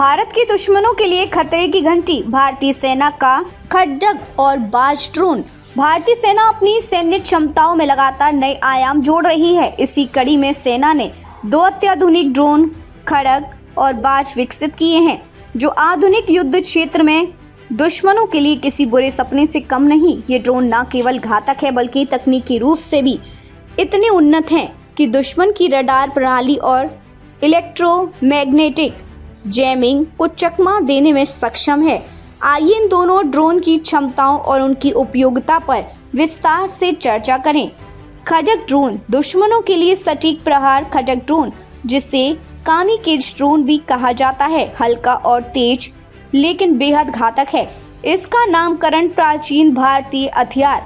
भारत के दुश्मनों के लिए खतरे की घंटी, भारतीय सेना का खड्ग और बाज ड्रोन। भारतीय सेना अपनी सैन्य क्षमताओं में लगातार नए आयाम जोड़ रही है। इसी कड़ी में सेना ने 2 अत्याधुनिक ड्रोन खड्ग और बाज विकसित किए हैं, जो आधुनिक युद्ध क्षेत्र में दुश्मनों के लिए किसी बुरे सपने से कम नहीं। ये ड्रोन न केवल घातक है बल्कि तकनीकी रूप से भी इतने उन्नत हैं कि दुश्मन की रडार प्रणाली और इलेक्ट्रोमैग्नेटिक जैमिंग को चकमा देने में सक्षम है। आइए इन दोनों ड्रोन की क्षमताओं और उनकी उपयोगिता पर विस्तार से चर्चा करें। खड्ग ड्रोन दुश्मनों के लिए सटीक प्रहार। खड्ग ड्रोन, जिसे कामीकेज ड्रोन भी कहा जाता है, हल्का और तेज लेकिन बेहद घातक है। इसका नामकरण प्राचीन भारतीय हथियार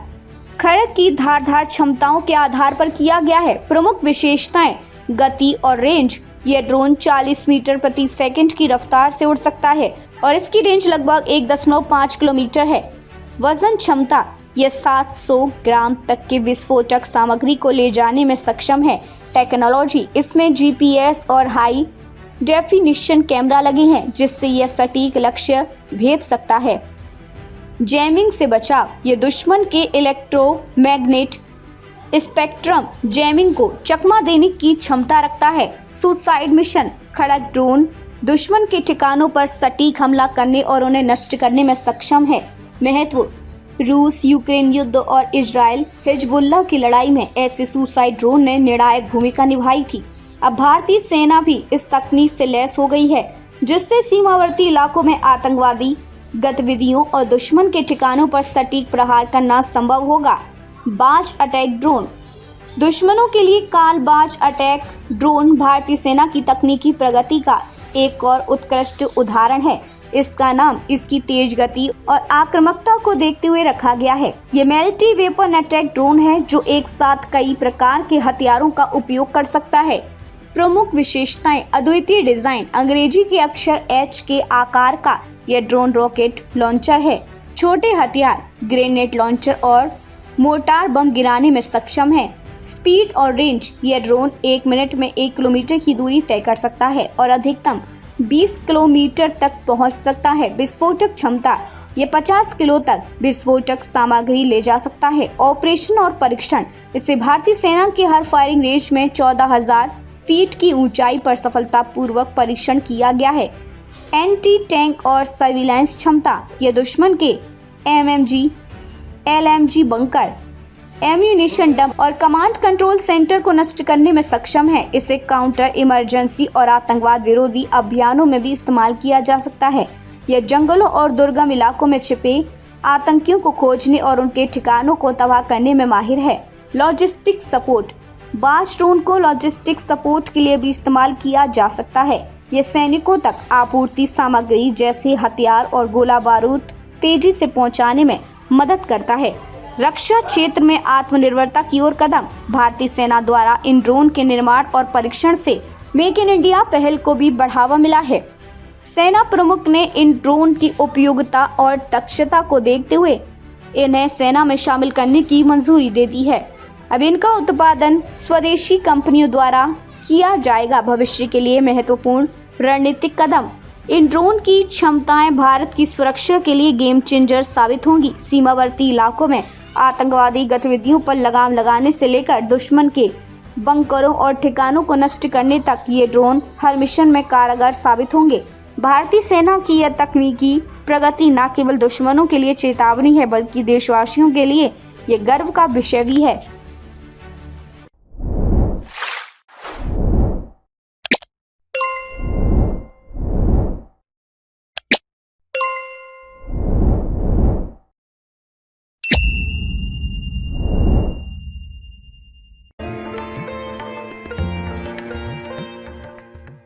खड्ग की धारदार क्षमताओं के आधार पर किया गया है। प्रमुख विशेषताएं: गति और रेंज। यह ड्रोन 40 मीटर प्रति सेकंड की रफ्तार से उड़ सकता है और इसकी रेंज लगभग 1.5 किलोमीटर है। वजन क्षमता: यह 700 ग्राम तक के विस्फोटक सामग्री को ले जाने में सक्षम है। टेक्नोलॉजी: इसमें जीपीएस और हाई डेफिनिशन कैमरा लगे हैं, जिससे यह सटीक लक्ष्य भेद सकता है। जैमिंग से बचाव: यह दुश्मन के इलेक्ट्रोमैग्नेट स्पेक्ट्रम जैमिंग को चकमा देने की क्षमता रखता है। सुसाइड मिशन: खड्ग ड्रोन दुश्मन के ठिकानों पर सटीक हमला करने और उन्हें नष्ट करने में सक्षम है। महत्व: रूस यूक्रेन युद्ध और इजराइल हिजबुल्लाह की लड़ाई में ऐसे सुसाइड ड्रोन ने निर्णायक भूमिका निभाई थी। अब भारतीय सेना भी इस तकनीक से लैस हो गई है, जिससे सीमावर्ती इलाकों में आतंकवादी गतिविधियों और दुश्मन के ठिकानों पर सटीक प्रहार करना संभव होगा। बाज अटैक ड्रोन दुश्मनों के लिए कालबाज अटैक ड्रोन भारतीय सेना की तकनीकी प्रगति का एक और उत्कृष्ट उदाहरण है। इसका नाम इसकी तेज गति और आक्रामकता को देखते हुए रखा गया है। ये मल्टी वेपन अटैक ड्रोन है, जो एक साथ कई प्रकार के हथियारों का उपयोग कर सकता है। प्रमुख विशेषताएं: अद्वितीय डिजाइन, अंग्रेजी के अक्षर H के आकार का यह ड्रोन रॉकेट लॉन्चर है। छोटे हथियार, ग्रेनेड लॉन्चर और मोर्टार बम गिराने में सक्षम है। स्पीड और रेंज: यह ड्रोन 1 मिनट में 1 किलोमीटर की दूरी तय कर सकता है और अधिकतम 20 किलोमीटर तक पहुंच सकता है। विस्फोटक क्षमता: यह 50 किलो तक विस्फोटक सामग्री ले जा सकता है। ऑपरेशन और परीक्षण: इसे भारतीय सेना के हर फायरिंग रेंज में 14,000 फीट की ऊंचाई पर सफलतापूर्वक परीक्षण किया गया है। एंटी टैंक और सर्विलांस क्षमता: यह दुश्मन के MMG, LMG bunker, ammunition dump और कमांड कंट्रोल सेंटर को नष्ट करने में सक्षम है। इसे काउंटर इमरजेंसी और आतंकवाद विरोधी अभियानों में भी इस्तेमाल किया जा सकता है। यह जंगलों और दुर्गम इलाकों में छिपे आतंकियों को खोजने और उनके ठिकानों को तबाह करने में माहिर है। लॉजिस्टिक सपोर्ट: बाज ड्रोन को लॉजिस्टिक सपोर्ट के लिए भी इस्तेमाल किया जा सकता है। यह सैनिकों तक आपूर्ति सामग्री जैसे हथियार और गोला बारूद तेजी से पहुंचाने में मदद करता है। रक्षा क्षेत्र में आत्मनिर्भरता की ओर कदम: भारतीय सेना द्वारा इन ड्रोन के निर्माण और परीक्षण से मेक इन इंडिया पहल को भी बढ़ावा मिला है। सेना प्रमुख ने इन ड्रोन की उपयोगिता और दक्षता को देखते हुए इन्हें सेना में शामिल करने की मंजूरी दे दी है। अब इनका उत्पादन स्वदेशी कंपनियों द्वारा किया जाएगा। भविष्य के लिए महत्वपूर्ण रणनीतिक कदम: इन ड्रोन की क्षमताएं भारत की सुरक्षा के लिए गेम चेंजर साबित होंगी। सीमावर्ती इलाकों में आतंकवादी गतिविधियों पर लगाम लगाने से लेकर दुश्मन के बंकरों और ठिकानों को नष्ट करने तक ये ड्रोन हर मिशन में कारगर साबित होंगे। भारतीय सेना की यह तकनीकी प्रगति न केवल दुश्मनों के लिए चेतावनी है, बल्कि देशवासियों के लिए ये गर्व का विषय भी है।